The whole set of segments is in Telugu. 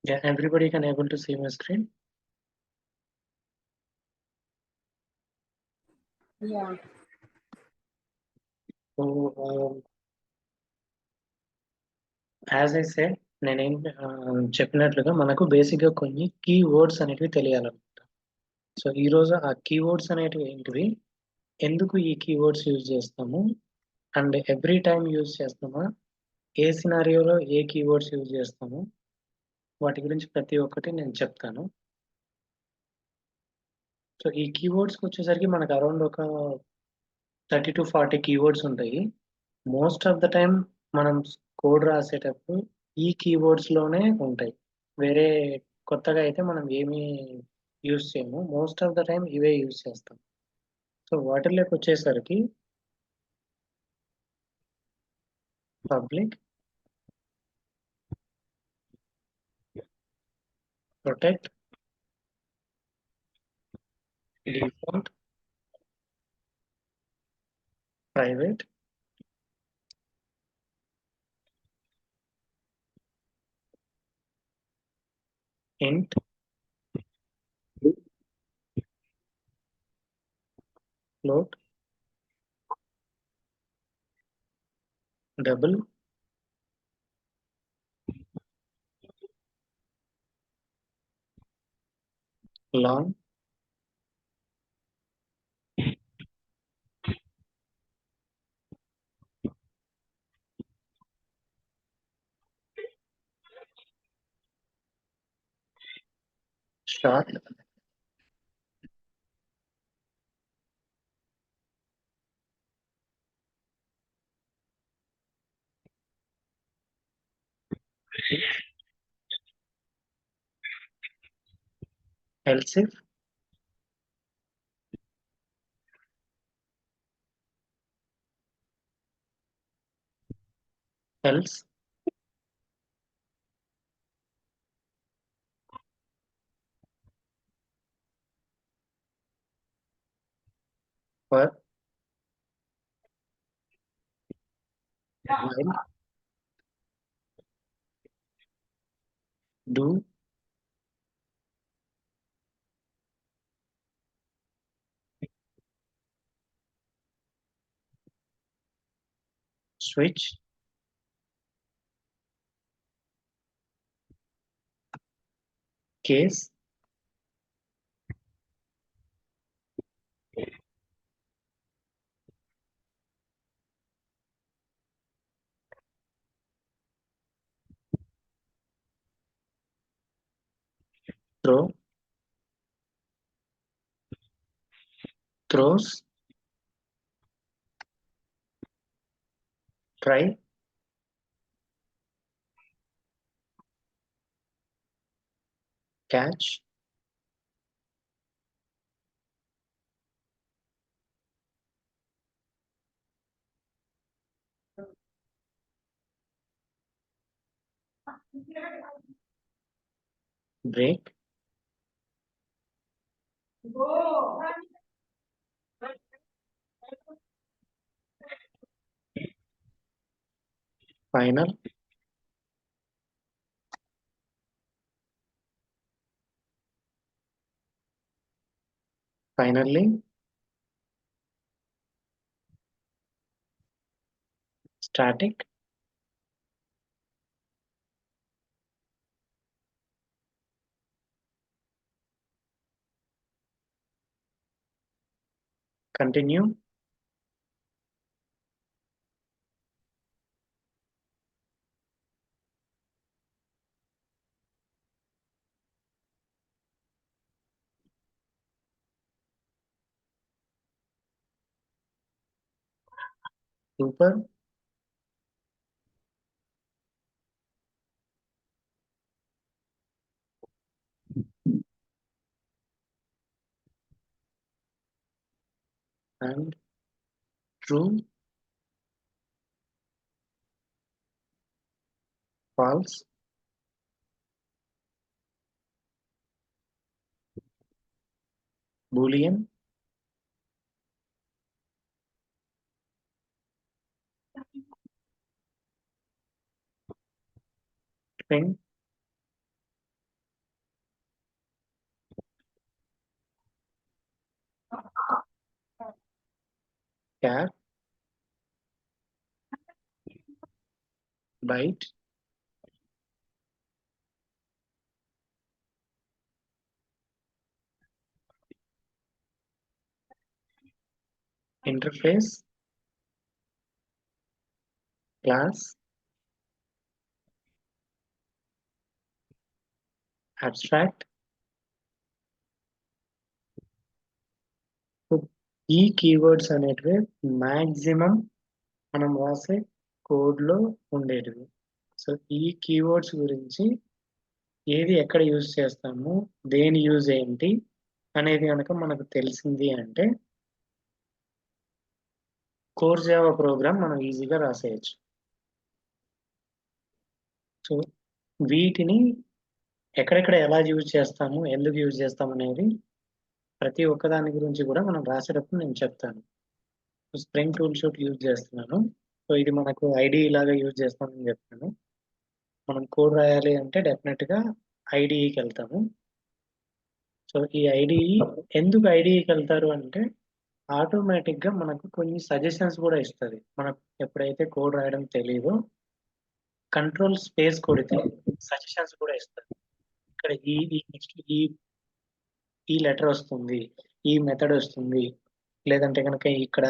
Yeah, everybody can able to see my screen. Yeah. So, as I said నేనేం చెప్పినట్లుగా మనకు బేసిక్గా కొన్ని కీవర్డ్స్ అనేటివి తెలియాలన్నమాట. సో ఈరోజు ఆ కీవర్డ్స్ అనేటివి ఏంటివి, ఎందుకు ఈ కీవర్డ్స్ యూజ్ చేస్తాము, అండ్ ఎవ్రీ టైం యూజ్ చేస్తామా, ఏ సినారియోలో ఏ కీవర్డ్స్ యూజ్ చేస్తాము, వాటి గురించి ప్రతి ఒక్కటి నేను చెప్తాను. సో ఈ కీవర్డ్స్కి వచ్చేసరికి మనకు అరౌండ్ ఒక 30 to 40 కీవర్డ్స్ ఉంటాయి. మోస్ట్ ఆఫ్ ద టైం మనం కోడ్ రాసేటప్పుడు ఈ కీవర్డ్స్ లోనే ఉంటాయి. వేరే కొత్తగా అయితే మనం ఏమీ యూజ్ చేయము. మోస్ట్ ఆఫ్ ద టైం ఇవే యూజ్ చేస్తాం. సో వాటిలోకి వచ్చేసరికి public, protect, default, private, int, float, double, long, short, else if, else, for, while, do, switch, case, throw, throws, try, catch, break, final, finally, static, continue, super, and true, false, boolean, string, byte, interface, class, abstract. ఈ కీవర్డ్స్ అనేటివి మాక్సిమం మనం రాసే కోడ్లో ఉండేటివి. సో ఈ కీవర్డ్స్ గురించి ఏది ఎక్కడ యూజ్ చేస్తాము, దేని యూజ్ ఏంటి అనేది కనుక మనకు తెలిసింది అంటే కోర్ జావా ప్రోగ్రామ్ మనం ఈజీగా రాసేయచ్చు. సో వీటిని ఎక్కడెక్కడ ఎలా యూజ్ చేస్తాము, ఎందుకు యూజ్ చేస్తాము అనేది ప్రతి ఒక్కదాని గురించి కూడా మనం రాసేటప్పుడు నేను చెప్తాను. స్ప్రింగ్ టూల్ షూట్ యూజ్ చేస్తున్నాను. సో ఇది మనకు ఐడిఈ లాగా యూజ్ చేస్తామని చెప్తాను. మనం కోడ్ రాయాలి అంటే డెఫినెట్గా ఐడిఈకి వెళ్తాము. సో ఈ ఐడిఈ ఎందుకు ఐడిఈకి వెళ్తారు అంటే ఆటోమేటిక్గా మనకు కొన్ని సజెషన్స్ కూడా ఇస్తుంది. మనకు ఎప్పుడైతే కోడ్ రాయడం తెలియదో కంట్రోల్ స్పేస్ కొడితే సజెషన్స్ కూడా ఇస్తుంది. ఇక్కడ నెక్స్ట్ ఈ లెటర్ వస్తుంది, ఈ మెథడ్ వస్తుంది, లేదంటే కనుక ఇక్కడ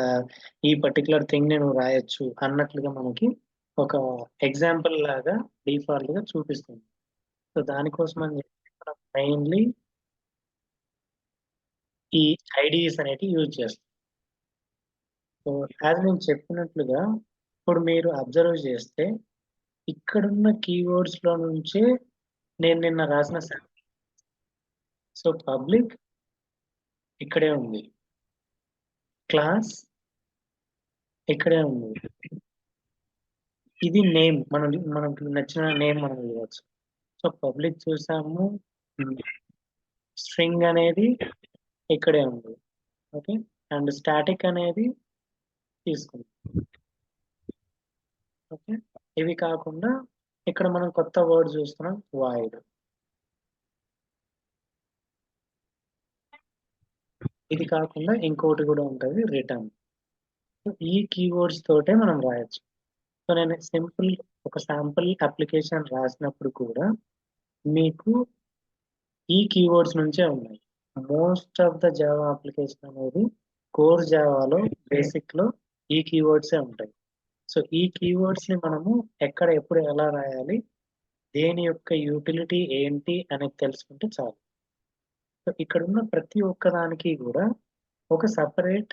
ఈ పర్టికులర్ థింగ్ నేను రాయొచ్చు అన్నట్లుగా మనకి ఒక ఎగ్జాంపుల్ లాగా డిఫాల్ట్ గా చూపిస్తుంది. సో దానికోసం అని చెప్పి మనం మెయిన్లీ ఈ ఐడిఈస్ అనేవి యూజ్ చేస్తాం. సో యాజ్ నేను చెప్పినట్లుగా ఇప్పుడు మీరు అబ్జర్వ్ చేస్తే ఇక్కడున్న కీవర్డ్స్ లో నుంచే నేను నిన్న రాసిన సో పబ్లిక్ ఇక్కడే ఉంది, క్లాస్ ఇక్కడే ఉంది, ఇది నేమ్ మనకు నచ్చిన నేమ్ మనం ఇవ్వచ్చు. సో పబ్లిక్ చూసాము, స్ట్రింగ్ అనేది ఇక్కడే ఉంది, ఓకే, అండ్ స్టాటిక్ అనేది తీసుకుంది, ఓకే. ఇవి కాకుండా ఇక్కడ మనం కొత్త వర్డ్ చూస్తున్నాం, వాయిడ్. ఇది కాకుండా ఇంకోటి కూడా ఉంటుంది, రిటర్న్. ఈ కీవర్డ్స్ తోటే మనం రాయొచ్చు. సో నేను సింపుల్ ఒక శాంపుల్ అప్లికేషన్ రాసినప్పుడు కూడా మీకు ఈ కీవర్డ్స్ నుంచే ఉన్నాయి. Most of the Java application అనేది కోర్ జావాలో బేసిక్ లో ఈ కీవర్డ్సే ఉంటాయి. సో ఈ కీవర్డ్స్ ని మనము ఎక్కడ ఎప్పుడు ఎలా రాయాలి, దేని యొక్క యూటిలిటీ ఏంటి అనేది తెలుసుకుంటే చాలు. సో ఇక్కడ ఉన్న ప్రతి ఒక్క దానికి కూడా ఒక సపరేట్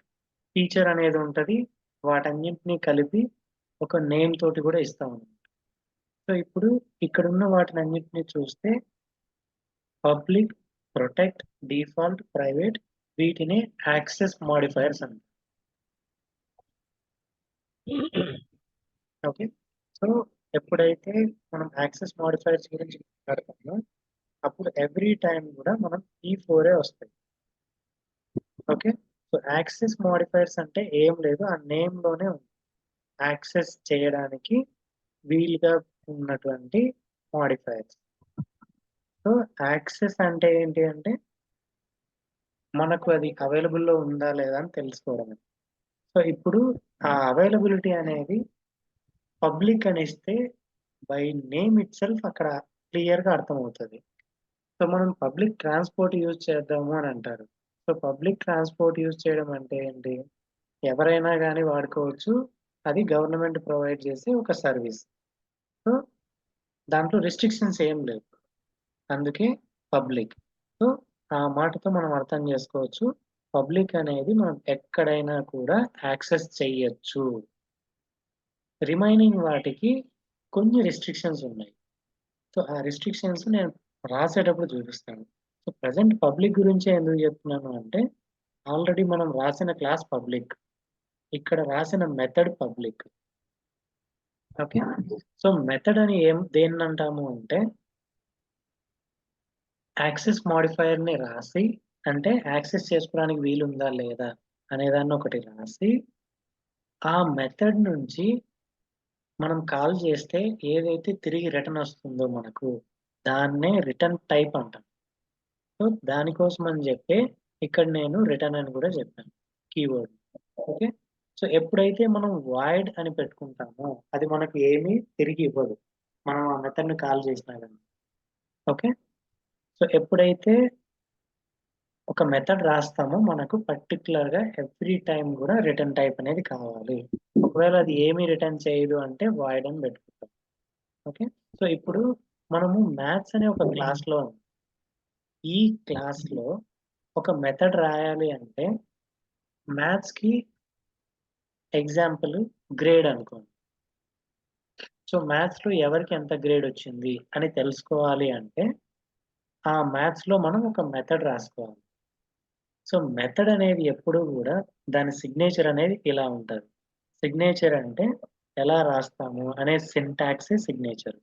ఫీచర్ అనేది ఉంటుంది. వాటన్నింటినీ కలిపి ఒక నేమ్ తోటి కూడా ఇస్తాం. సో ఇప్పుడు ఇక్కడున్న వాటిని అన్నింటినీ చూస్తే పబ్లిక్, ప్రొటెక్ట్, డిఫాల్ట్, ప్రైవేట్, వీటిని యాక్సెస్ మాడిఫైయర్స్ అంటారు. ఓకే. సో ఎప్పుడైతే మనం యాక్సెస్ మాడిఫైయర్స్ గురించి మాట్లాడతామో అప్పుడు ఎవ్రీ టైం కూడా మనం ఈ 4 వస్తాయి. ఓకే. సో యాక్సెస్ మాడిఫైయర్స్ అంటే ఏం లేదు, ఆ నేమ్ లోనే ఉంది, యాక్సెస్ చేయడానికి వీలుగా ఉన్నటువంటి మాడిఫైయర్స్. సో యాక్సెస్ అంటే ఏంటి అంటే మనకు అది అవైలబుల్లో ఉందా లేదా అని తెలుసుకోవడమే. సో ఇప్పుడు ఆ అవైలబిలిటీ అనేది పబ్లిక్ అని ఇస్తే బై నేమ్ ఇట్ సెల్ఫ్ అక్కడ క్లియర్గా అర్థమవుతుంది. సో మనం పబ్లిక్ ట్రాన్స్పోర్ట్ యూజ్ చేద్దాము అని అంటారు. సో పబ్లిక్ ట్రాన్స్పోర్ట్ యూజ్ చేయడం అంటే ఏంటి, ఎవరైనా కానీ వాడుకోవచ్చు, అది గవర్నమెంట్ ప్రొవైడ్ చేసే ఒక సర్వీస్. సో దాంట్లో రెస్ట్రిక్షన్స్ ఏం లేవు, అందుకే పబ్లిక్. సో ఆ మాటతో మనం అర్థం చేసుకోవచ్చు, పబ్లిక్ అనేది మనం ఎక్కడైనా కూడా యాక్సెస్ చేయొచ్చు. రిమైనింగ్ వాటికి కొన్ని రెస్ట్రిక్షన్స్ ఉన్నాయి. సో ఆ రెస్ట్రిక్షన్స్ నేను రాసేటప్పుడు చూపిస్తాను. సో ప్రజెంట్ పబ్లిక్ గురించి ఎందుకు చెప్తున్నాను అంటే ఆల్రెడీ మనం రాసిన క్లాస్ పబ్లిక్, ఇక్కడ రాసిన method public. Okay. So method అని దేన్ని అంటాము అంటే యాక్సెస్ మాడిఫైయర్ ని రాసి, అంటే యాక్సెస్ చేసుకోవడానికి వీలుందా లేదా అనేదాన్ని ఒకటి రాసి ఆ మెథడ్ నుంచి మనం కాల్ చేస్తే ఏదైతే తిరిగి రిటర్న్ వస్తుందో మనకు దాన్నే రిటర్న్ టైప్ అంటాం. సో దానికోసం అని చెప్పి ఇక్కడ నేను రిటర్న్ అని కూడా చెప్పాను కీవర్డ్. ఓకే. సో ఎప్పుడైతే మనం వాయిడ్ అని పెట్టుకుంటామో అది మనకు ఏమీ తిరిగి ఇవ్వదు. మనం ఆ మెథడ్‌ని కాల్ చేసినా గాని. ఓకే. సో ఎప్పుడైతే ఒక మెథడ్ రాస్తామో మనకు పర్టిక్యులర్‌గా ఎవ్రీ టైమ్ గూడా రిటర్న్ టైప్ అనేది కావాలి. ఒకవేళ అది ఏమి రిటర్న్ చేయదు అంటే వాయిడ్ అని పెట్టుకుంటాం. ఓకే. సో ఇప్పుడు మనము మ్యాథ్స్ అనే ఒక క్లాస్‌లో ఈ క్లాస్‌లో ఒక మెథడ్ రాయాలి అంటే మ్యాథ్స్‌కి ఎగ్జాంపుల్ గ్రేడ్ అనుకోండి. సో మ్యాథ్స్‌లో ఎవరికి ఎంత గ్రేడ్ వచ్చింది అని తెలుసుకోవాలి అంటే ఆ మ్యాథ్స్‌లో మనం ఒక మెథడ్ రాసుకోవాలి. సో మెథడ్ అనేది ఎప్పుడూ గూడా దాని సిగ్నేచర్ అనేది ఇలా ఉంటది. సిగ్నేచర్ అంటే ఎలా రాస్తాము అనే సింటాక్సే signature.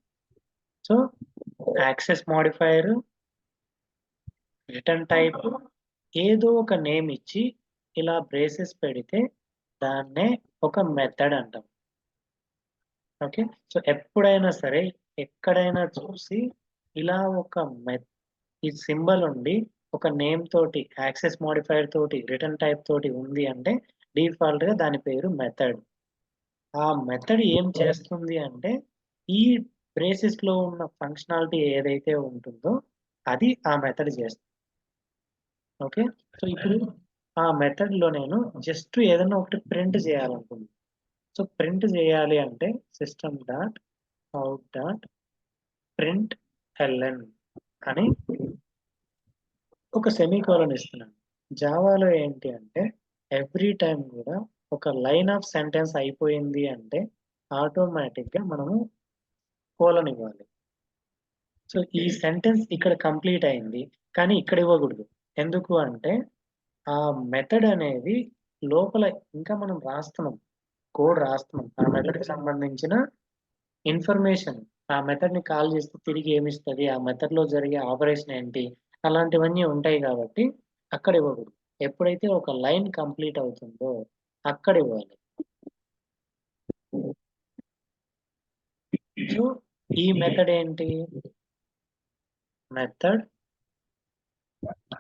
So access modifier, return type ఏదో ఒక నేమ్ ఇచ్చి ఇలా బ్రేసెస్ పెడితే దాన్నే ఒక మెథడ్ అంటాం. ఓకే. సో ఎప్పుడైనా సరే ఎక్కడైనా చూసి ఇలా ఒక ఈ సింబల్ ఉండి ఒక నేమ్ తోటి యాక్సెస్ మోడిఫైయర్ తోటి రిటర్న్ టైప్ తోటి ఉంది అంటే డిఫాల్ట్‌గా దాని పేరు మెథడ్. ఆ మెథడ్ ఏం చేస్తుంది అంటే ఈ బ్రేసెస్‌లో ఉన్న ఫంక్షనాలిటీ ఏదైతే ఉంటుందో అది ఆ మెథడ్ చేస్తుంది. ఓకే. సో ఇప్పుడు ఆ మెథడ్‌లో నేను జస్ట్ ఏదన్నా ఒకటి ప్రింట్ చేయాలనుకుంటున్నా. సో ప్రింట్ చేయాలి అంటే system dot out dot print LN అని ఒక సెమీకోలన్ ఇస్తున్నాను. జావాలో ఏంటి అంటే ఎవ్రీ టైమ్ గూడా ఒక లైన్ ఆఫ్ సెంటెన్స్ అయిపోయింది అంటే ఆటోమేటిక్‌గా మనము కోలన్ ఇవ్వాలి. సో ఈ సెంటెన్స్ ఇక్కడ కంప్లీట్ అయింది. కానీ ఇక్కడ ఇవ్వకూడదు. ఎందుకు అంటే ఆ మెథడ్ అనేది లోపల ఇంకా మనం రాస్తున్నాం. కోడ్ రాస్తున్నాం. ఆ మెథడ్‌కి సంబంధించిన ఇన్ఫర్మేషన్ ఆ మెథడ్‌ని కాల్ చేస్తే తిరిగి ఏమిస్తది? ఆ మెథడ్‌లో జరిగే ఆపరేషన్ ఏంటి? అలాంటివన్నీ ఉంటాయి కాబట్టి అక్కడ ఇవ్వకూడదు. ఎప్పుడైతే ఒక లైన్ కంప్లీట్ అవుతుందో అక్కడ ఇవ్వాలి. సో ఈ మెథడ్ ఏంటి? మెథడ్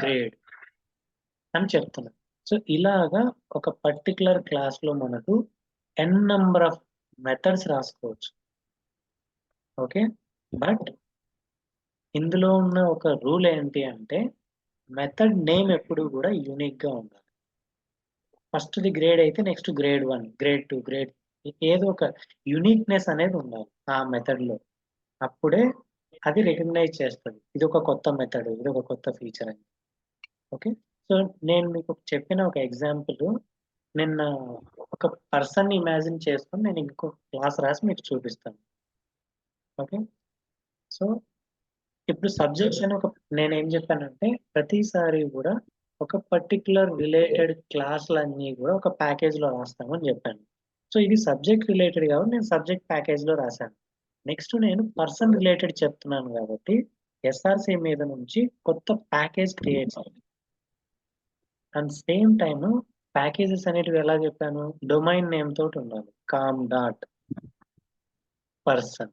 గ్రేడ్ అని చెప్తున్నా. సో ఇలాగా ఒక పర్టిక్యులర్ క్లాస్‌లో మనకు ఎన్ నంబర్ ఆఫ్ మెథడ్స్ రాసుకోవచ్చు. ఓకే. బట్ ఇందులో ఉన్న ఒక రూల్ ఏంటి అంటే మెథడ్ నేమ్ ఎప్పుడు గూడా యూనిక్‌గా ఉండాలి. ఫస్ట్‌ది గ్రేడ్ అయితే నెక్స్ట్ గ్రేడ్ 1, గ్రేడ్ 2, గ్రేడ్ ఏదో ఒక యూనిక్‌నెస్ అనేది ఉండాలి ఆ మెథడ్‌లో. అప్పుడే అది రికగ్నైజ్ చేస్తది. ఇదొక కొత్త మెథడ్, ఇదొక కొత్త ఫీచర్ అని. ఓకే. సో, నేను మీకు చెప్పిన ఒక ఎగ్జాంపుల్ నిన్న ఒక పర్సన్‌ని ఇమాజిన్ చేసుకొని నేను ఇంకో క్లాస్ రాసి మీకు చూపిస్తాను. ఓకే. సో, ఇప్పుడు సబ్జెక్ట్స్ అని ఒక నేనేం చెప్పానంటే ప్రతిసారి గూడా ఒక పర్టిక్యులర్ రిలేటెడ్ క్లాస్‌లన్నీ గూడా ఒక ప్యాకేజ్‌లో రాస్తామని జెప్పాను. సో, ఇది సబ్జెక్ట్ రిలేటెడ్ కాబట్టి నేను సబ్జెక్ట్ ప్యాకేజ్‌లో రాశాను. నెక్స్ట్ నేను పర్సన్ రిలేటెడ్ చెప్తున్నాను గాబట్టి ఎస్ఆర్‌సి మీద నుంచి కొత్త ప్యాకేజ్ క్రియేట్ చేయాలి. అండ్ సేమ్ టైమ్ ప్యాకేజెస్ అనేటివి ఎలా జెప్పాను? డొమైన్ నేమ్ తోటి ఉండాలి. Com dot person.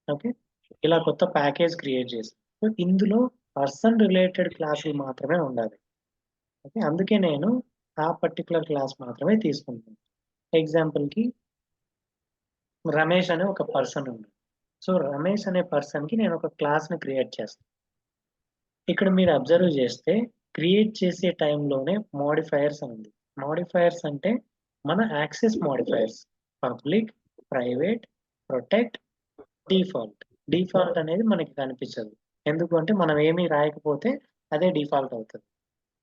ఓకే. ఇలా కొత్త ప్యాకేజ్ క్రియేట్ చేశాను. సో, ఇందులో పర్సన్ రిలేటెడ్ క్లాసులు మాత్రమే ఉండాలి. ఓకే. అందుకే నేను ఆ పర్టిక్యులర్ క్లాస్ మాత్రమే తీసుకుంటాను. ఎగ్జాంపుల్‌కి రమేష్ అనే ఒక పర్సన్ ఉన్నాడు. సో, రమేష్ అనే పర్సన్‌కి నేను ఒక క్లాస్‌ని క్రియేట్ చేస్తాను. ఇక్కడ మీరు అబ్జర్వ్ చేస్తే క్రియేట్ చేసే టైంలోనే మోడిఫైయర్స్ అని ఉంది. మోడిఫైయర్స్ అంటే మన access modifiers. Public, private, protect, default. Default అనేది మనకి కనిపించదు. ఎందుకు అంటే మనం ఏమి రాయకపోతే అదే డిఫాల్ట్ అవుతది.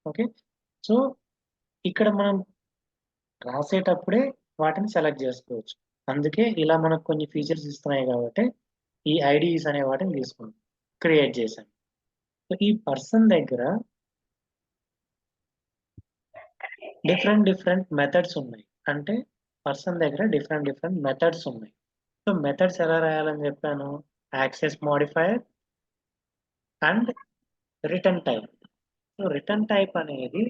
ఓకే. సో, ఇక్కడ మనం రాసేటప్పుడే వాటిని సెలెక్ట్ జేసుకోవచ్చు. అందుకే ఇలా మనకు కొన్ని ఫీచర్స్ ఇస్తున్నాయి గాబట్టే ఈ ఐడీస్ అనే వాటిని తీసుకున్నాం. క్రియేట్ చేశాను. సో, ఈ పర్సన్ దగ్గర డిఫరెంట్ మెథడ్స్ ఉన్నాయి. అంటే పర్సన్ దగ్గర డిఫరెంట్ మెథడ్స్ ఉన్నాయి. సో, మెథడ్స్ ఎలా రాయాలని జెప్పాను? Access modifier and return type. So, return type అనేది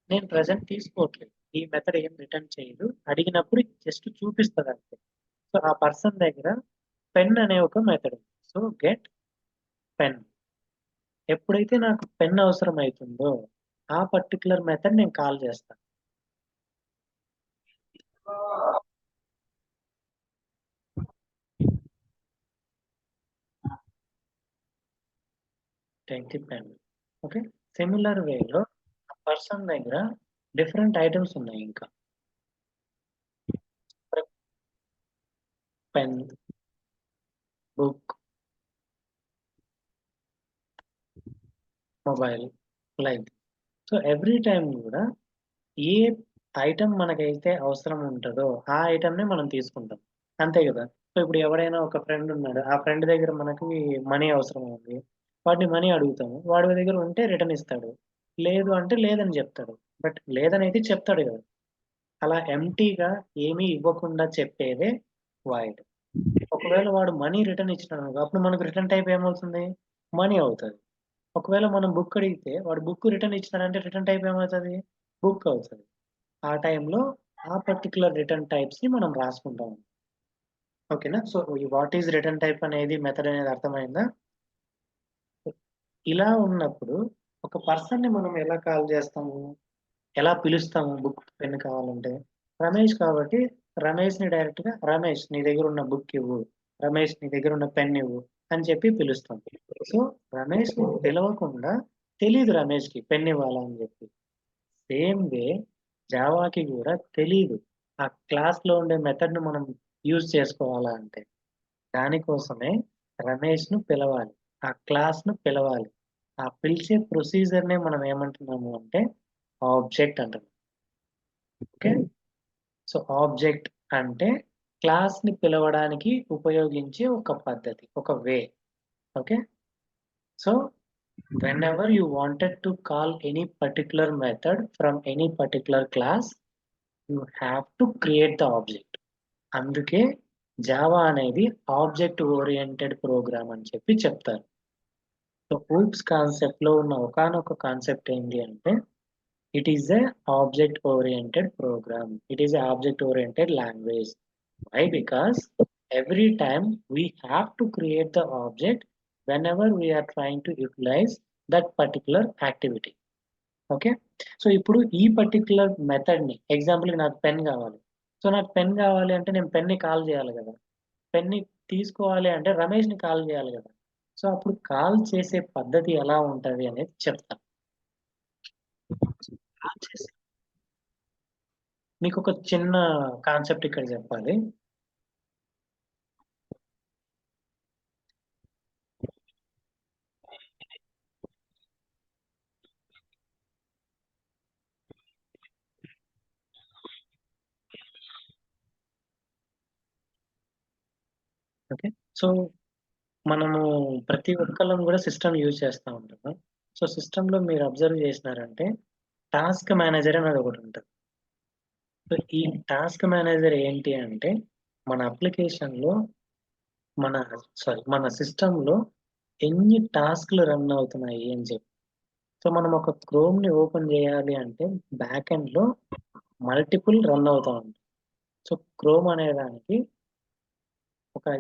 నేను ప్రెజెంట్ తీసుకోవట్లేదు. ఈ మెథడ్ ఏం రిటర్న్ చేయదు. అడిగినప్పుడు జస్ట్ చూపిస్తదంతే. సో, ఆ పర్సన్ దగ్గర పెన్ అనే ఒక మెథడ్ ఉంది. So, get pen. ఎప్పుడైతే నాకు పెన్ అవసరమైతుందో, ఆ పర్టిక్యులర్ మెథడ్ నేను కాల్ చేస్తాను. Take the pen. Okay. Similar వేలో ఆ పర్సన్ దగ్గర డిఫరెంట్ ఐటెమ్స్ ఉన్నాయి ఇంకా. Pen, book, mobile, like. So every time కూడా ఏ ఐటెం మనకైతే అవసరం ఉంటదో ఆ ఐటెంనే మనం తీసుకుంటాం. అంతే గదా! సో ఇప్పుడు ఎవరైనా ఒక ఫ్రెండ్ ఉన్నాడు. ఆ ఫ్రెండ్ దగ్గర మనకి మనీ అవసరం ఉంది. వాడిని మనీ అడుగుతాము. వాడి దగ్గర ఉంటే రిటర్న్ ఇస్తాడు. లేదు అంటే లేదని జెప్తాడు. బట్ లేదనైతే చెప్తాడు గదా! అలా ఎంప్టీగా ఏమీ ఇవ్వకుండా చెప్పేదే వాయిడ్. ఒకవేళ వాడు మనీ రిటర్న్ ఇచ్చినాడనుకో అప్పుడు మనకు రిటర్న్ టైప్ ఏమవుతుంది? మనీ అవుతది. ఒకవేళ మనం బుక్ అడిగితే వాడు బుక్ రిటర్న్ ఇచ్చినాడంటే రిటర్న్ టైప్ ఏమవుతది? బుక్ అవుతది. ఆ టైంలో ఆ పర్టిక్యులర్ రిటర్న్ టైప్స్‌ని మనం రాసుకుంటాం. ఓకేనా? సో, ఈ వాట్ ఈస్ రిటర్న్ టైప్ అనేది మెథడ్ అనేది అర్థమైందా? ఇలా ఉన్నప్పుడు ఒక పర్సన్‌ని మనం ఎలా కాల్ చేస్తాము? ఎలా పిలుస్తాము బుక్, పెన్ కావాలంటే? రమేష్ కాబట్టి రమేష్‌ని డైరెక్ట్‌గా రమేష్ నీ దగ్గరున్న బుక్ ఇవ్వు. రమేష్ నీ దగ్గరున్న పెన్ ఇవ్వు అని చెప్పి పిలుస్తాం. సో, రమేష్‌ని పిలవకుండా తెలీదు రమేష్‌కి పెన్ ఇవ్వాలా అని చెప్పి. సేమ్ వే జావాకి గూడా తెలీదు. ఆ క్లాస్‌లో ఉండే మెథడ్‌ని మనం యూజ్ చేసుకోవాలా అంటే. దానికోసమే రమేష్‌ను పిలవాలి. ఆ క్లాస్‌ను పిలవాలి. ఆ పిలిచే ప్రొసీజర్‌నే మనం ఏమంటున్నాము అంటే ఆబ్జెక్ట్ అంటున్నాం. ఓకే. సో, ఆబ్జెక్ట్ అంటే క్లాస్‌ని పిలవడానికి ఉపయోగించే ఒక పద్ధతి. ఒక way. Okay. So, whenever you wanted to call any particular method from any particular class, you have to create the object. అందుకే జావా అనేది ఆబ్జెక్ట్ ఓరియెంటెడ్ ప్రోగ్రామ్ అని చెప్పి చెప్తారు. సో, ఊప్స్ కాన్సెప్ట్‌లో ఉన్న ఒకానొక కాన్సెప్ట్ ఏంటి అంటే, it is a object oriented program. It is a object oriented language. Why? Because every time we have to create the object whenever we are trying to utilize that particular activity. Okay. So, ఇప్పుడు ఈ పర్టిక్యులర్ మెథడ్‌ని ఎగ్జాంపుల్‌కి నాకు పెన్ గావాలి. సో, నాకు పెన్ గావాలి అంటే నేను పెన్‌ని కాల్ జేయాలి గదా! పెన్‌ని తీసుకోవాలి అంటే రమేష్‌ని కాల్ జేయాలి గదా! సో, అప్పుడు కాల్ చేసే పద్ధతి ఎలా ఉంటది అనేది చెప్తా. కాల్ చేసి మీకొక చిన్న కాన్సెప్ట్ ఇక్కడ జెప్పాలి. ఓకే. సో, మనము ప్రతి ఒక్కళ్ళం గూడా సిస్టమ్ యూజ్ చేస్తా ఉంటాము. సో, సిస్టమ్‌లో మీరు అబ్జర్వ్ జేసినారంటే టాస్క్ మేనేజర్ అనేది ఒకటుంటది. సో, ఈ టాస్క్ మేనేజర్ ఏంటి అంటే మన అప్లికేషన్‌లో మన మన సిస్టమ్‌లో ఎన్ని టాస్క్‌లు రన్ అవుతున్నాయి అని చెప్పి. సో, మనం ఒక క్రోమ్‌ని ఓపెన్ చేయాలి అంటే బ్యాక్ ఎండ్‌లో మల్టిపుల్ రన్ అవుతా ఉంటాయి. సో, క్రోమ్ అనే దానికి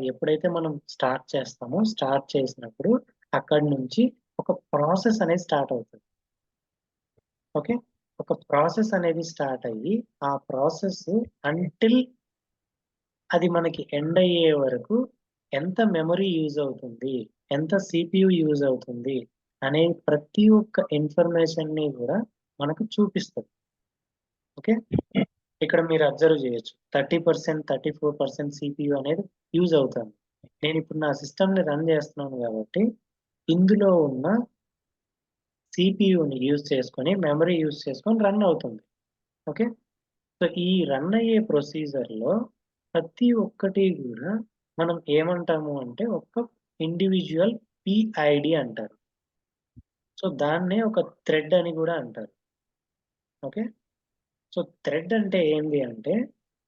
ఎప్పుడైతే మనం స్టార్ట్ చేస్తామో, స్టార్ట్ చేసినప్పుడు అక్కడి నుంచి ఒక ప్రాసెస్ అనేది స్టార్ట్ అవుతది. ఓకే. ఒక ప్రాసెస్ అనేది స్టార్ట్ అయ్యి, ఆ ప్రాసెస్ అంటిల్ అది మనకి ఎండ్ అయ్యే వరకు ఎంత మెమరీ యూజ్ అవుతుంది, ఎంత సీపీయూ యూజ్ అవుతుంది అనే ప్రతి ఒక్క ఇన్ఫర్మేషన్‌ని గూడా మనకు చూపిస్తది. ఓకే. ఇక్కడ మీరు అబ్జర్వ్ చేయొచ్చు. 30%, 34% సీపీయూ అనేది యూజ్ అవుతుంది. నేనిప్పుడు నా సిస్టమ్‌ని రన్ చేస్తున్నాను గాబట్టి, ఇందులో ఉన్న సీపీయూని యూజ్ చేసుకొని, మెమరీ యూజ్ చేసుకొని రన్ అవుతుంది. ఓకే. సో, ఈ రన్ అయ్యే ప్రొసీజర్‌లో ప్రతి ఒక్కటి గూడా మనం ఏమంటాము అంటే ఒక ఇండివిడ్యువల్ పీఐడీ అంటారు. సో, దాన్నే ఒక థ్రెడ్ అని గూడా అంటారు. ఓకే. సో, థ్రెడ్ అంటే ఏంది అంటే,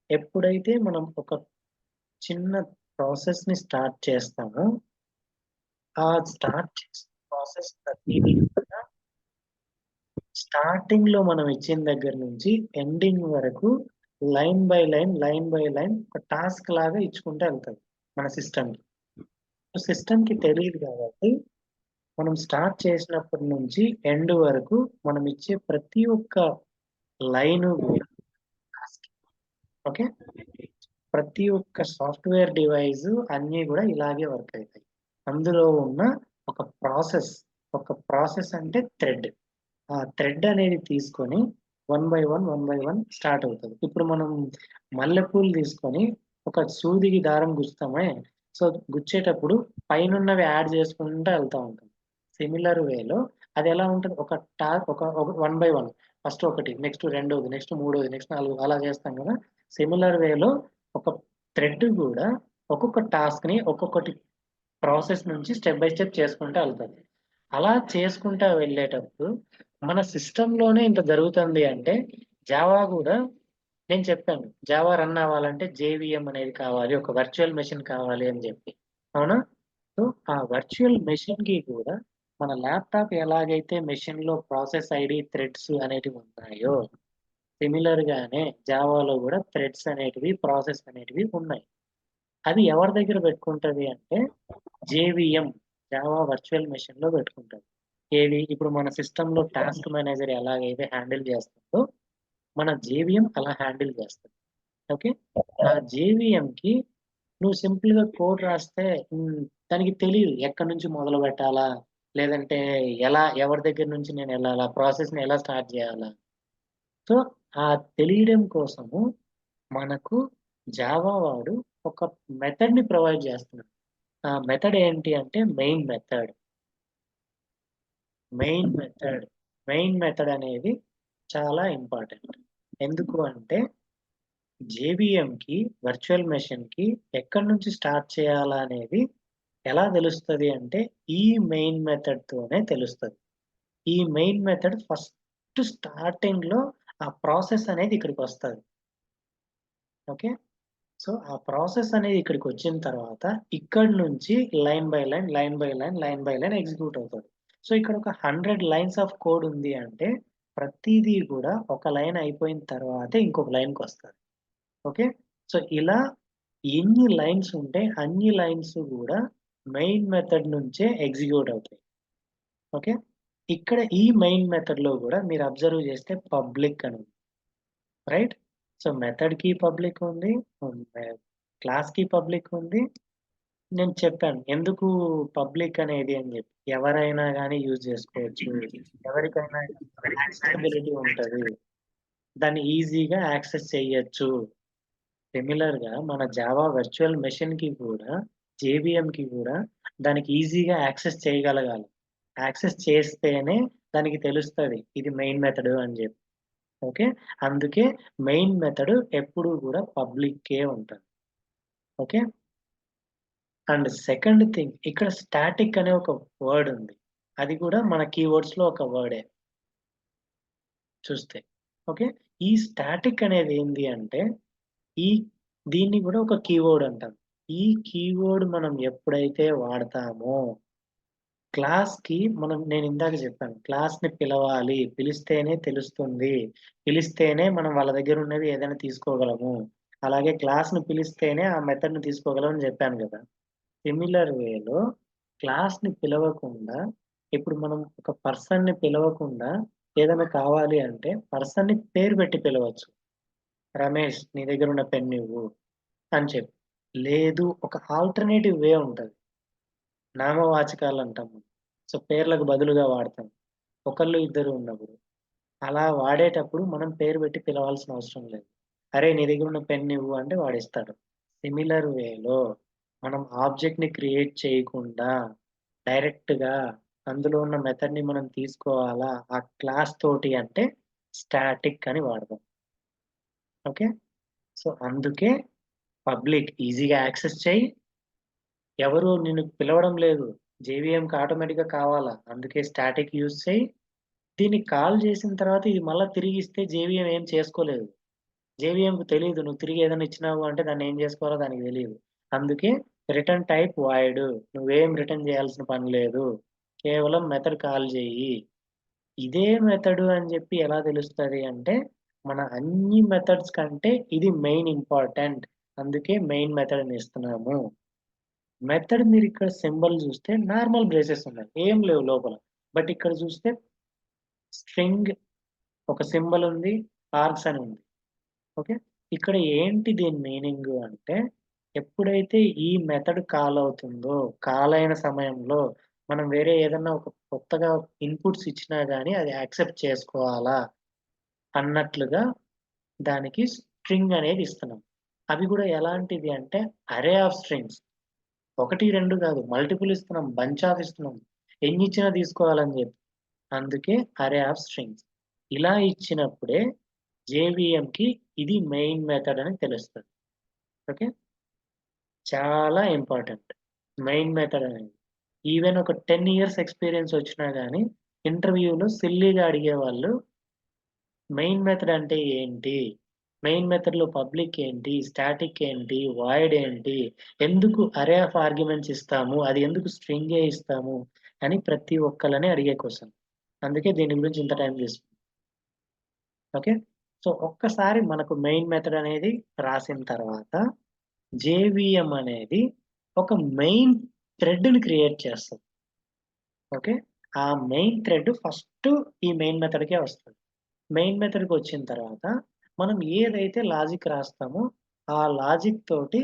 ఎప్పుడైతే మనం ఒక చిన్న ప్రాసెస్‌ని స్టార్ట్ చేస్తామో, ఆ స్టార్ట్ చేసిన ప్రాసెస్ ప్రతీదీ కూడా స్టార్టింగ్‌లో మనం ఇచ్చిన దగ్గర నుంచి ఎండింగ్ వరకు line by line, line by line ఒక టాస్క్ లాగా ఇచ్చుకుంటూ ఎళ్తది మన సిస్టమ్‌కి. సిస్టమ్‌కి తెలీదు కాబట్టి మనం స్టార్ట్ చేసినప్పటి నుంచి ఎండ్ వరకు మనం ఇచ్చే ప్రతి ఒక్క లైను గూడా టాస్క్. ఓకే. ప్రతి ఒక్క సాఫ్ట్‌వేర్ డివైసు అన్నీ గూడా ఇలాగే వర్క్ అయితాయి. అందులో ఉన్న ఒక ప్రాసెస్, ఒక ప్రాసెస్ అంటే థ్రెడ్. ఆ థ్రెడ్ అనేది తీసుకొని 1 బై 1 స్టార్ట్ అవుతది. ఇప్పుడు మనం మల్లెపూలు తీసుకొని ఒక సూదికి దారం గుచ్చుతామే, సో గుచ్చేటప్పుడు పైనున్నవి యాడ్ చేసుకుంటా ఎళ్తా ఉంటాం. సిమిలర్ వేలో అదెలా ఉంటది, ఒక 1 బై 1 ఫస్ట్ ఒకటి, నెక్స్ట్ రెండోది, నెక్స్ట్ మూడోది, నెక్స్ట్ నాలుగోది అలా చేస్తాం గదా! సిమిలర్ వేలో ఒక థ్రెడ్ గూడా ఒక్కొక్క టాస్క్‌ని ఒక్కొక్కటి ప్రాసెస్ నుంచి స్టెప్ బై స్టెప్ చేసుకుంటా ఎళ్తది. అలా చేసుకుంటా వెళ్ళేటప్పుడు మన సిస్టమ్‌లోనే ఇంత జరుగుతుంది అంటే, జావా గూడా నేను చెప్పాను. జావా రన్ అవ్వాలంటే జేవీఎం అనేది కావాలి. ఒక వర్చువల్ మెషిన్ కావాలి అని జెప్పి. అవునా? సో, ఆ వర్చువల్ మెషిన్‌కి కూడా మన ల్యాప్‌టాప్ ఎలాగైతే మెషిన్‌లో ప్రాసెస్ ఐడీ, థ్రెడ్స్ అనేటివి ఉన్నాయో, సిమిలర్‌గానే జావాలో గూడా థ్రెడ్స్ అనేటివి, ప్రాసెస్ అనేటివి ఉన్నాయి. అది ఎవరి దగ్గర పెట్టుకుంటది అంటే జేవీఎం, జావా వర్చువల్ మెషిన్‌లో పెట్టుకుంటది. ఏది ఇప్పుడు మన సిస్టమ్‌లో టాస్క్ మేనేజర్ ఎలాగైతే హ్యాండిల్ చేస్తుందో, మన జేవీఎం అలా హ్యాండిల్ చేస్తది. ఓకే. ఆ జేవీఎంకి నువ్వు సింపుల్‌గా కోడ్ రాస్తే దానికి తెలీదు ఎక్కడి నుంచి మొదలుపెట్టాలా? లేదంటే ఎవరి దగ్గర నుంచి నేనెళ్ళాలా? ప్రాసెస్‌ని ఎలా స్టార్ట్ చేయాలా? సో, ఆ తెలియడం కోసము మనకు జావా వాడు ఒక మెథడ్‌ని ప్రొవైడ్ చేస్తున్నాడు. ఆ మెథడ్ ఏంటి అంటే main method. Main method. Main method అనేది చాలా ఇంపార్టెంట్. ఎందుకు అంటే జేబీఎంకి, వర్చువల్ మెషిన్‌కి ఎక్కడి నుంచి స్టార్ట్ చేయాలా అనేది ఎలా తెలుస్తది అంటే ఈ మెయిన్ మెథడ్‌తోనే తెలుస్తది. ఈ మెయిన్ మెథడ్ ఫస్ట్ స్టార్టింగ్‌లో ఆ ప్రాసెస్ అనేది ఇక్కడికొస్తది. ఓకే. సో, ఆ ప్రాసెస్ అనేది ఇక్కడికొచ్చిన తర్వాత, ఇక్కడి నుంచి line by line, line by line, line by line execute అవుతది. సో, ఇక్కడ ఒక 100 లైన్స్ ఆఫ్ కోడ్ ఉంది అంటే, ప్రతీదీ కూడా ఒక లైన్ అయిపోయిన తర్వాతే ఇంకొక లైన్‌కొస్తది. ఓకే. సో, ఇలా ఎన్ని లైన్స్ ఉంటే అన్ని లైన్స్ గూడా మెయిన్ మెథడ్ నుంచే ఎగ్జిక్యూట్ అవుతాయి. ఓకే. ఇక్కడ ఈ మెయిన్ మెథడ్‌లో గూడా మీరు అబ్జర్వ్ చేస్తే పబ్లిక్ అని ఉంది. రైట్? సో, మెథడ్‌కి పబ్లిక్ ఉంది. క్లాస్‌కి పబ్లిక్ ఉంది. నేను చెప్పాను. ఎందుకు పబ్లిక్ అనేది అని జెప్పి. ఎవరైనా గాని యూజ్ జేసుకోవచ్చు. ఎవరికైనా యాక్సెసిబిలిటీ ఉంటది. దాన్ని ఈజీగా యాక్సెస్ చెయ్యొచ్చు. సిమిలర్‌గా మన జావా వర్చువల్ మెషిన్‌కి కూడా, జేవీఎంకి గూడా దానికి ఈజీగా యాక్సెస్ చేయగలగాలి. యాక్సెస్ చేస్తేనే దానికి తెలుస్తది. ఇది మెయిన్ మెథడ్ అని జెప్పి. ఓకే. అందుకే మెయిన్ మెథడ్ ఎప్పుడూ గూడా పబ్లిక్కే ఉంటది. ఓకే. అండ్ సెకండ్ థింగ్ ఇక్కడ స్టాటిక్ అనే ఒక వర్డ్ ఉంది. అది కూడా మన కీవర్డ్స్‌లో ఒక వర్డే చూస్తే. ఓకే. ఈ స్టాటిక్ అనేది ఏంది అంటే, ఈ దీన్ని కూడా ఒక కీవర్డ్ అంటాం. ఈ కీవర్డ్ మనం ఎప్పుడైతే వాడతామో, నేనిందాక చెప్పాను. క్లాస్‌ని పిలవాలి. పిలిస్తేనే తెలుస్తుంది. పిలిస్తేనే మనం వాళ్ళ దగ్గరున్నవి ఏదైనా తీసుకోగలము. అలాగే క్లాస్‌ని పిలిస్తేనే ఆ మెథడ్‌ని తీసుకోగలం అని జెప్పాను గదా! సిమిలర్ వేలో క్లాస్‌ని పిలవకుండా, ఇప్పుడు మనం ఒక పర్సన్‌ని పిలవకుండా ఏదైనా కావాలి అంటే పర్సన్‌ని పేరు పెట్టి పిలవచ్చు. రమేష్ నీ దగ్గరున్న పెన్నివ్వు అని చెప్పి. లేదు ఒక ఆల్టర్‌నేటివ్ వే ఉంటది. నామవాచకాలంటాం మనం. సో, పేర్లకు బదులుగా వాడతాం. ఒకళ్ళు, ఇద్దరు ఉన్నప్పుడు. అలా వాడేటప్పుడు మనం పేరు పెట్టి పిలవాల్సిన అవసరం లేదు. "అరేయ్! నీ దగ్గరున్న పెన్నివ్వు" అంటే వాడిస్తాడు. సిమిలర్ వేలో మనం ఆబ్జెక్ట్‌ని క్రియేట్ చేయకుండా డైరెక్ట్‌గా అందులో ఉన్న మెథడ్‌ని మనం తీసుకోవాలా ఆ క్లాస్ తోటి అంటే స్టాటిక్ అని వాడదాం. ఓకే. సో, అందుకే పబ్లిక్ ఈజీగా యాక్సెస్ చెయ్యి. ఎవరు నిన్ను పిలవడం లేదు. జేవీఎంకి ఆటోమేటిక్‌గా కావాలా. అందుకే స్టాటిక్ యూజ్ చెయ్యి. దీన్ని కాల్ చేసిన తర్వాత ఇది మళ్ళా తిరిగిస్తే జేవీఎం ఏం చేసుకోలేదు. జేవీఎంకి తెలీదు. నువ్వు తిరిగి ఏదైనా ఇచ్చినావు అంటే దాన్ని ఏం చేసుకోవాలో దానికి తెలీదు. అందుకే రిటర్న్ టైప్ వాయిడ్. నువ్వేం రిటర్న్ చేయాల్సిన పని లేదు. కేవలం మెథడ్ కాల్ చెయ్యి. ఇదే మెథడు అని జెప్పి ఎలా తెలుస్తది అంటే, మన అన్ని మెథడ్స్ కంటే ఇది మెయిన్ ఇంపార్టెంట్. అందుకే మెయిన్ మెథడ్ అని ఇస్తున్నాము. మెథడ్ మీరిక్కడ సింబల్ జూస్తే నార్మల్ బ్రేసెస్ ఉన్నాయి. ఏం లేవు లోపల. బట్ ఇక్కడ జూస్తే స్ట్రింగ్ ఒక సింబల్ ఉంది. ఆర్గ్స్ అని ఉంది. ఓకే. ఇక్కడ ఏంటి దీని మీనింగు అంటే, ఎప్పుడైతే ఈ మెథడ్ కాల్ అవుతుందో, కాల్ అయిన సమయంలో మనం వేరే ఏదన్నా ఒక కొత్తగా ఇన్‌పుట్స్ ఇచ్చినా గాని అది యాక్సెప్ట్ చేసుకోవాలా అన్నట్లుగా దానికి స్ట్రింగ్ అనేది ఇస్తున్నాం. అవి గూడా ఎలాంటిది అంటే అరే ఆఫ్ స్ట్రింగ్స్. 1, 2 కాదు మల్టిపుల్ ఇస్తున్నాం. బంచ్ ఆఫ్ ఇస్తున్నాం. ఎన్నిచ్చినా తీసుకోవాలని జెప్పి. అందుకే అరే ఆఫ్ స్ట్రింగ్స్. ఇలా ఇచ్చినప్పుడే జేవీఎంకి ఇది మెయిన్ మెథడ్ అని తెలుస్తది. ఓకే. చాలా ఇంపార్టెంట్. మెయిన్ మెథడ్ అనేది. ఈవెన్ ఒక 10 ఇయర్స్ ఎక్స్‌పీరియన్స్ వచ్చినా గాని ఇంటర్వ్యూలో సిల్లీగా అడిగేవాళ్ళు మెయిన్ మెథడ్ అంటే ఏంటి? మెయిన్ మెథడ్‌లో పబ్లిక్ ఏంటి? స్టాటిక్ ఏంటి? వాయిడ్ ఏంటి? ఎందుకు అరే ఆఫ్ ఆర్గ్యుమెంట్స్ ఇస్తాము? అది ఎందుకు స్ట్రింగే ఇస్తాము? అని ప్రతి ఒక్కళ్ళని అడిగే క్వెషన్. అందుకే దీని గురించి ఇంత టైం తీసుకున్నాం. ఓకే. సో, ఒక్కసారి మనకు మెయిన్ మెథడ్ అనేది రాసిన తర్వాత జేవీఎం అనేది ఒక మెయిన్ థ్రెడ్‌ని క్రియేట్ చేస్తది. ఓకే. ఆ మెయిన్ థ్రెడ్ ఫస్ట్ ఈ మెయిన్ మెథడ్‌కే వస్తది. మెయిన్ మెథడ్‌కొచ్చిన తర్వాత మనం ఏదైతే లాజిక్ రాస్తామో ఆ లాజిక్ తోటి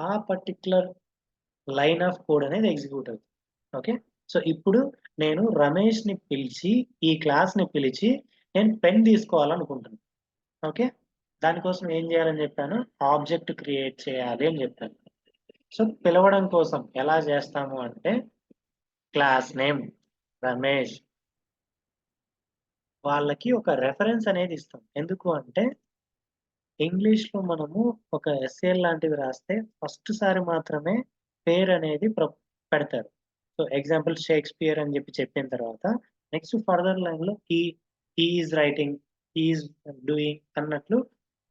ఆ పర్టిక్యులర్ లైన్ ఆఫ్ కోడ్ అనేది ఎగ్జిక్యూట్ అవుతుంది. ఓకే. సో, ఇప్పుడు నేను రమేష్‌ని పిలిచి ఈ క్లాస్‌ని పిలిచి నేను పెన్ తీసుకోవాలనుకుంటున్నా. ఓకే. దానికోసం ఏం చేయాలని చెప్పాను? ఆబ్జెక్ట్ క్రియేట్ చేయాలి అని చెప్పాను. సో, పిలవడం కోసం ఎలా చేస్తాము అంటే క్లాస్ నేమ్ రమేష్ వాళ్ళకి ఒక రెఫరెన్స్ అనేది ఇస్తాం. ఎందుకు అంటే ఇంగ్లీష్‌లో మనము ఒక ఎస్ఏఎల్ లాంటివి రాస్తే ఫస్ట్ సారి మాత్రమే పేరనేది పెడతారు. సో, ఎగ్జాంపుల్ 'షేక్స్‌పియర్' అని చెప్పిన తర్వాత నెక్స్ట్ ఫర్దర్ లైన్‌లో he is writing, he is doing అన్నట్లు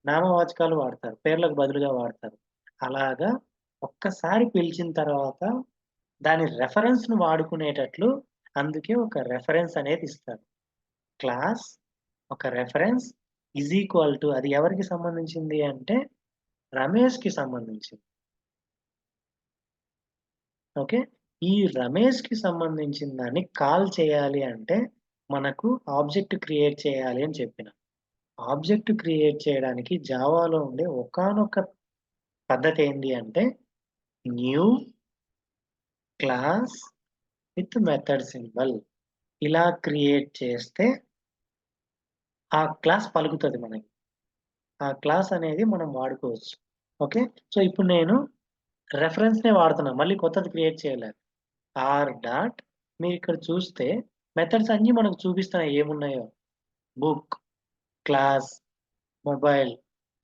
నామవాచకాలు వాడతారు. పేర్లకు బదులుగా వాడతారు. అలాగా ఒక్కసారి పిలిచిన తర్వాత దాని రెఫరెన్స్‌ని వాడుకునేటట్లు అందుకే ఒక రెఫరెన్స్ అనేది ఇస్తారు. క్లాస్ ఒక రెఫరెన్స్ ఈజ్ ఈక్వల్ టు అది ఎవరికి సంబంధించింది అంటే రమేష్‌కి సంబంధించింది. ఓకే. ఈ రమేష్‌కి సంబంధించిన దాన్ని కాల్ చేయాలి అంటే మనకు ఆబ్జెక్ట్ క్రియేట్ చేయాలి అని చెప్పిన. ఆబ్జెక్ట్ క్రియేట్ చేయడానికి జావాలో ఉండే ఒకానొక పద్ధతి ఏంది అంటే new class with method symbol ఇలా క్రియేట్ చేస్తే ఆ క్లాస్ పలుకుతది మనకి. ఆ క్లాస్ అనేది మనం వాడుకోవచ్చు. ఓకే. సో, ఇప్పుడు నేను రెఫరెన్స్‌నే వాడుతున్నా. మళ్ళీ కొత్తది క్రియేట్ చేయలే. ఆర్ డాట్ మీరిక్కడ చూస్తే మెథడ్స్ అన్నీ మనకు చూపిస్తున్నాయి ఏమున్నాయో. Book, class, mobile,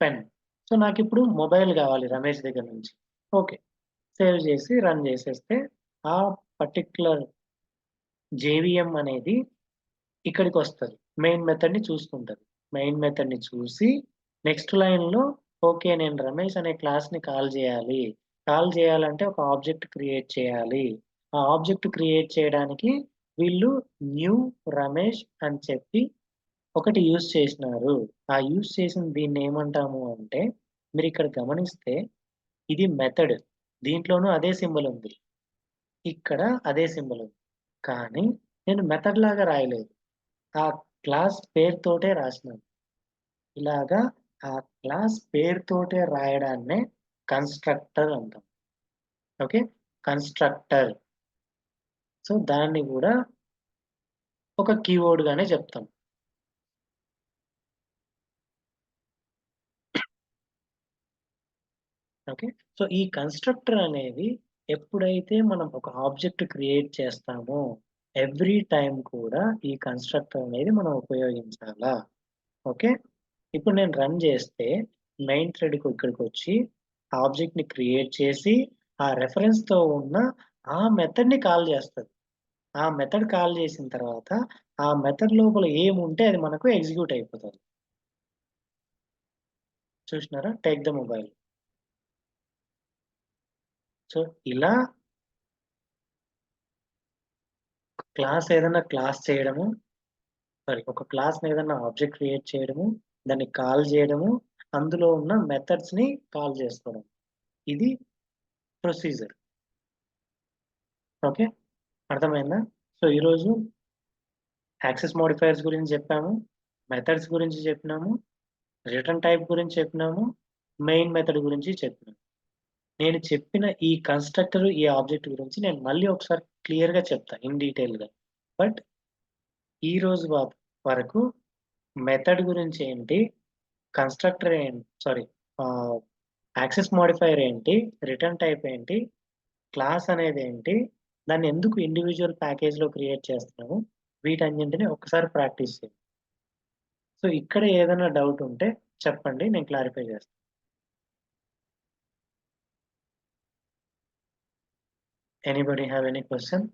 pen. So, నాకిప్పుడు మొబైల్ గావాలి రమేష్ దగ్గర నుంచి. ఓకే. సేవ్ చేసి రన్ చేసేస్తే ఆ పర్టిక్యులర్ జేవీఎం అనేది ఇక్కడికొస్తది. మెయిన్ మెథడ్‌ని చూసుకుంటది. మెయిన్ మెథడ్‌ని చూసి నెక్స్ట్ లైన్‌లో ఓకే. నేను రమేష్ అనే క్లాస్‌ని కాల్ చేయాలి. కాల్ చేయాలంటే ఒక ఆబ్జెక్ట్ క్రియేట్ చేయాలి. ఆ ఆబ్జెక్ట్ క్రియేట్ చేయడానికి వీళ్ళు న్యూ రమేష్ అని చెప్పి ఒకటి యూజ్ చేసినారు. ఆ యూజ్ చేసిన దీన్నేమంటాము అంటే మీరిక్కడ గమనిస్తే ఇది మెథడ్. దీంట్లోనూ అదే సింబల్ ఉంది. ఇక్కడ అదే సింబల్ ఉంది. కానీ నేను మెథడ్ లాగా రాయలేదు. ఆ క్లాస్ పేరుతోటే రాసినాను. ఇలాగా ఆ క్లాస్ పేరుతోటే రాయడాన్నే కన్‌స్ట్రక్టర్ అంటాం. ఓకే. కన్‌స్ట్రక్టర్. సో, దాన్ని గూడా ఒక కీవర్డ్ గానే చెప్తాం. ఓకే. సో, ఈ కన్‌స్ట్రక్టర్ అనేది ఎప్పుడైతే మనం ఒక ఆబ్జెక్ట్ క్రియేట్ చేస్తామో ఎవ్రీ టైమ్ కూడా ఈ కన్‌స్ట్రక్టర్ అనేది మనం ఉపయోగించాలా. ఓకే. ఇప్పుడు నేను రన్ చేస్తే మెయిన్ థ్రెడ్‌కి ఇక్కడికొచ్చి ఆబ్జెక్ట్‌ని క్రియేట్ చేసి ఆ రెఫరెన్స్‌తో ఉన్న ఆ మెథడ్‌ని కాల్ చేస్తది. ఆ మెథడ్ కాల్ చేసిన తర్వాత ఆ మెథడ్ లోపల ఏముంటే అది మనకు ఎగ్జిక్యూట్ అయిపోతది. చూసినారా? Take the mobile. సో, ఇలా క్లాస్ చేయడము ఒక క్లాస్‌ని ఏదన్నా ఆబ్జెక్ట్ క్రియేట్ చేయడము, దాన్ని కాల్ చేయడము, అందులో ఉన్న మెథడ్స్‌ని కాల్ చేసుకోవడం. ఇది ప్రొసీజర్. ఓకే. అర్థమైందా? సో, ఈరోజు యాక్సెస్ మోడిఫైయర్స్ గురించి చెప్పాము. మెథడ్స్ గురించి చెప్పినాము. రిటర్న్ టైప్ గురించి చెప్పినాము. మెయిన్ మెథడ్ గురించి చెప్పినాము. నేను చెప్పిన ఈ కన్‌స్ట్రక్టర్, ఈ ఆబ్జెక్ట్ గురించి నేను మళ్ళీ ఒకసారి క్లియర్‌గా చెప్తా ఇన్ డీటెయిల్‌గా. బట్ ఈ రోజు వరకు మెథడ్ గురించి ఏంటి, కన్‌స్ట్రక్టర్ సారీ ఆహ్, యాక్సెస్ మోడిఫైయర్ ఏంటి, రిటర్న్ టైప్ ఏంటి, క్లాస్ అనేదేంటి, దాన్ని ఎందుకు ఇండివిడ్యువల్ ప్యాకేజ్‌లో క్రియేట్ చేస్తున్నాము, వీటన్నింటిని ఒక్కసారి ప్రాక్టీస్ చేయండి. సో, ఇక్కడ ఏదైనా డౌట్ ఉంటే చెప్పండి. నేను క్లారిఫై చేస్తాను. Anybody have any question?